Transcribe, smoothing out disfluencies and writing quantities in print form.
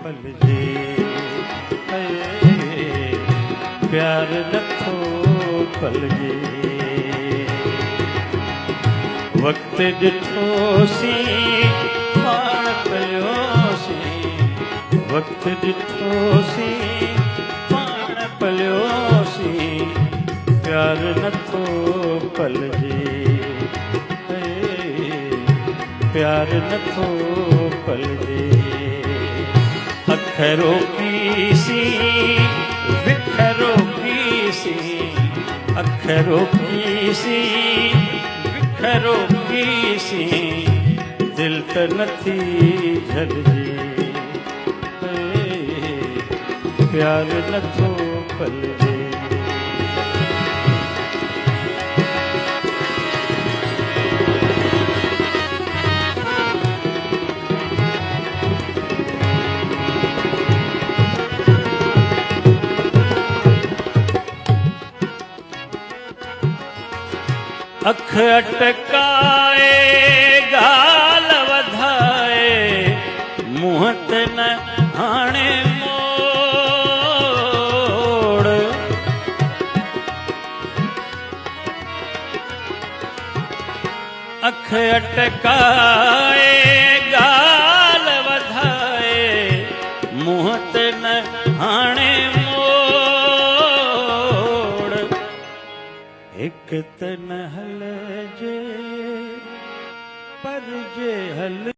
पल जे प्यार नथो पल जे वक्त ॾिठोसी पाण पलियोसी वक्त ॾिठोसी पाण पलियोसी प्यार नथो पल जे प्यार नथो पल जे अखरो कीसी विखरो कीसी अखरो कीसी विखरो कीसी दिल त नथी झलजे प्यार नथो पल जे अख अटकाए गाल वधाए मुंह ते न हाणे मोड़ अख अटकाए गाल वधाए मुंह ते न हाणे मोड़ एक तन हल जे पर जे हल